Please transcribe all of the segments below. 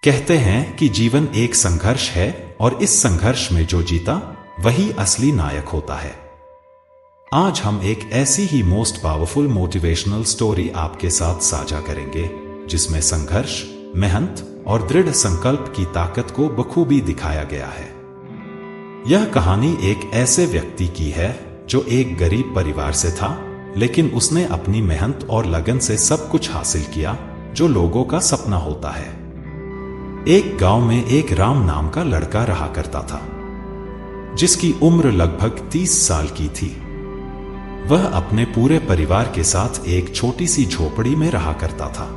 कहते हैं कि जीवन एक संघर्ष है और इस संघर्ष में जो जीता वही असली नायक होता है। आज हम एक ऐसी ही मोस्ट पावरफुल मोटिवेशनल स्टोरी आपके साथ साझा करेंगे जिसमें संघर्ष, मेहनत और दृढ़ संकल्प की ताकत को बखूबी दिखाया गया है। यह कहानी एक ऐसे व्यक्ति की है जो एक गरीब परिवार से था, लेकिन उसने अपनी मेहनत और लगन से सब कुछ हासिल किया जो लोगों का सपना होता है। एक गांव में एक राम नाम का लड़का रहा करता था, जिसकी उम्र लगभग 30 साल की थी। वह अपने पूरे परिवार के साथ एक छोटी सी झोपड़ी में रहा करता था।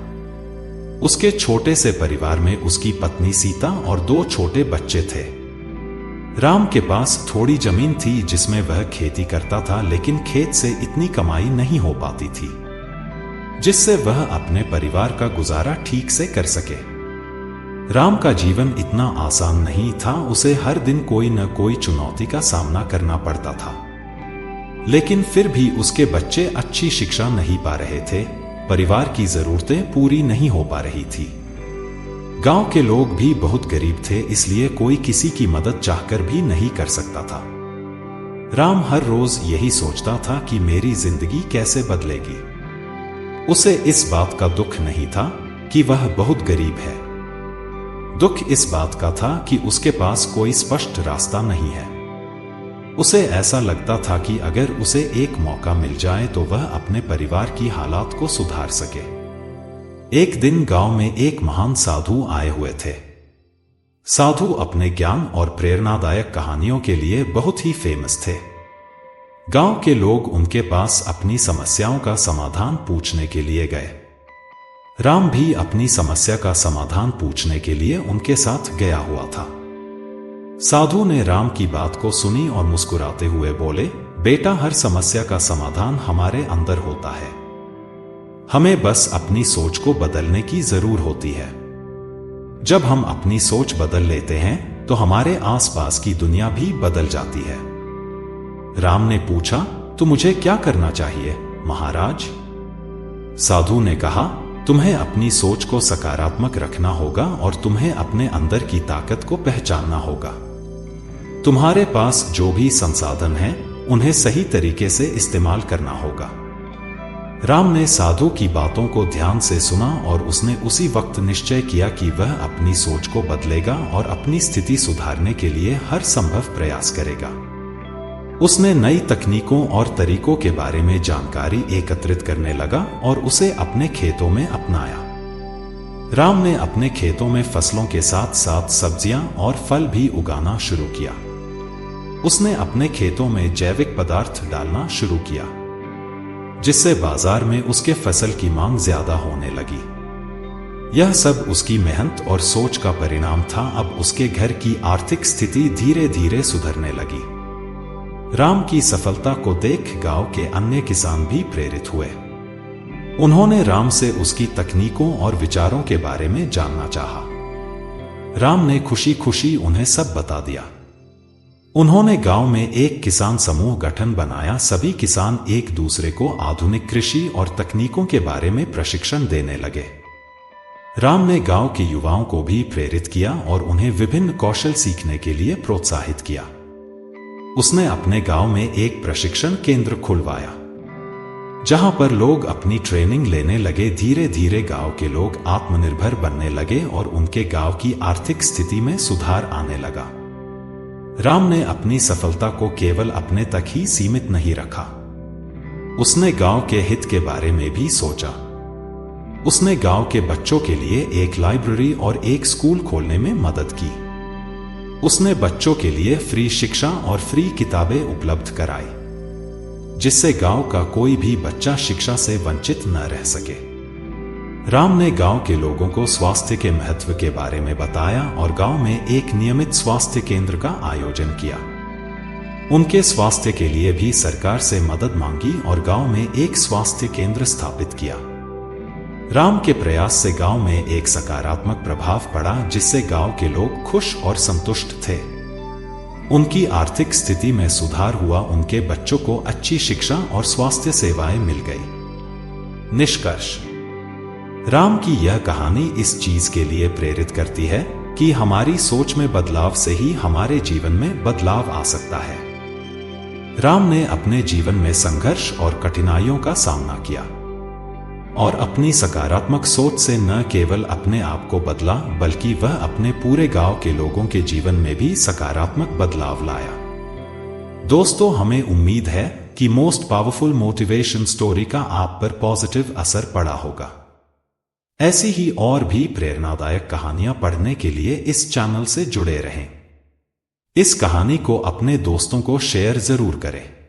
उसके छोटे से परिवार में उसकी पत्नी सीता और 2 छोटे बच्चे थे। राम के पास थोड़ी जमीन थी जिसमें वह खेती करता था, लेकिन खेत से इतनी कमाई नहीं हो पाती थी जिससे वह अपने परिवार का गुजारा ठीक से कर सके। राम का जीवन इतना आसान नहीं था, उसे हर दिन कोई न कोई चुनौती का सामना करना पड़ता था। लेकिन फिर भी उसके बच्चे अच्छी शिक्षा नहीं पा रहे थे, परिवार की जरूरतें पूरी नहीं हो पा रही थी। गांव के लोग भी बहुत गरीब थे, इसलिए कोई किसी की मदद चाहकर भी नहीं कर सकता था। राम हर रोज यही सोचता था कि मेरी जिंदगी कैसे बदलेगी। उसे इस बात का दुख नहीं था कि वह बहुत गरीब है। दुख इस बात का था कि उसके पास कोई स्पष्ट रास्ता नहीं है। उसे ऐसा लगता था कि अगर उसे एक मौका मिल जाए तो वह अपने परिवार की हालात को सुधार सके। एक दिन गांव में एक महान साधु आए हुए थे। साधु अपने ज्ञान और प्रेरणादायक कहानियों के लिए बहुत ही फेमस थे। गांव के लोग उनके पास अपनी समस्याओं का समाधान पूछने के लिए गए। राम भी अपनी समस्या का समाधान पूछने के लिए उनके साथ गया हुआ था। साधु ने राम की बात को सुनी और मुस्कुराते हुए बोले, बेटा, हर समस्या का समाधान हमारे अंदर होता है। हमें बस अपनी सोच को बदलने की जरूरत होती है। जब हम अपनी सोच बदल लेते हैं तो हमारे आसपास की दुनिया भी बदल जाती है। राम ने पूछा, तो मुझे क्या करना चाहिए महाराज? साधु ने कहा, तुम्हें अपनी सोच को सकारात्मक रखना होगा और तुम्हें अपने अंदर की ताकत को पहचानना होगा। तुम्हारे पास जो भी संसाधन हैं, उन्हें सही तरीके से इस्तेमाल करना होगा। राम ने साधु की बातों को ध्यान से सुना और उसने उसी वक्त निश्चय किया कि वह अपनी सोच को बदलेगा और अपनी स्थिति सुधारने के लिए हर संभव प्रयास करेगा। उसने नई तकनीकों और तरीकों के बारे में जानकारी एकत्रित करने लगा और उसे अपने खेतों में अपनाया। राम ने अपने खेतों में फसलों के साथ साथ सब्जियां और फल भी उगाना शुरू किया। उसने अपने खेतों में जैविक पदार्थ डालना शुरू किया, जिससे बाजार में उसके फसल की मांग ज्यादा होने लगी। यह सब उसकी मेहनत और सोच का परिणाम था। अब उसके घर की आर्थिक स्थिति धीरे धीरे सुधरने लगी। राम की सफलता को देख गांव के अन्य किसान भी प्रेरित हुए। उन्होंने राम से उसकी तकनीकों और विचारों के बारे में जानना चाहा। राम ने खुशी खुशी उन्हें सब बता दिया। उन्होंने गांव में एक किसान समूह गठन बनाया। सभी किसान एक दूसरे को आधुनिक कृषि और तकनीकों के बारे में प्रशिक्षण देने लगे। राम ने गांव के युवाओं को भी प्रेरित किया और उन्हें विभिन्न कौशल सीखने के लिए प्रोत्साहित किया। उसने अपने गांव में एक प्रशिक्षण केंद्र खुलवाया, जहां पर लोग अपनी ट्रेनिंग लेने लगे। धीरे धीरे गांव के लोग आत्मनिर्भर बनने लगे और उनके गांव की आर्थिक स्थिति में सुधार आने लगा। राम ने अपनी सफलता को केवल अपने तक ही सीमित नहीं रखा। उसने गांव के हित के बारे में भी सोचा। उसने गांव के बच्चों के लिए एक लाइब्रेरी और एक स्कूल खोलने में मदद की। उसने बच्चों के लिए फ्री शिक्षा और फ्री किताबें उपलब्ध कराई, जिससे गांव का कोई भी बच्चा शिक्षा से वंचित न रह सके। राम ने गांव के लोगों को स्वास्थ्य के महत्व के बारे में बताया और गांव में एक नियमित स्वास्थ्य केंद्र का आयोजन किया। उनके स्वास्थ्य के लिए भी सरकार से मदद मांगी और गांव में एक स्वास्थ्य केंद्र स्थापित किया। राम के प्रयास से गांव में एक सकारात्मक प्रभाव पड़ा, जिससे गांव के लोग खुश और संतुष्ट थे। उनकी आर्थिक स्थिति में सुधार हुआ, उनके बच्चों को अच्छी शिक्षा और स्वास्थ्य सेवाएं मिल गई। निष्कर्ष: राम की यह कहानी इस चीज के लिए प्रेरित करती है कि हमारी सोच में बदलाव से ही हमारे जीवन में बदलाव आ सकता है। राम ने अपने जीवन में संघर्ष और कठिनाइयों का सामना किया और अपनी सकारात्मक सोच से न केवल अपने आप को बदला बल्कि वह अपने पूरे गांव के लोगों के जीवन में भी सकारात्मक बदलाव लाया। दोस्तों, हमें उम्मीद है कि मोस्ट पावरफुल मोटिवेशन स्टोरी का आप पर पॉजिटिव असर पड़ा होगा। ऐसी ही और भी प्रेरणादायक कहानियां पढ़ने के लिए इस चैनल से जुड़े रहें। इस कहानी को अपने दोस्तों को शेयर जरूर करें।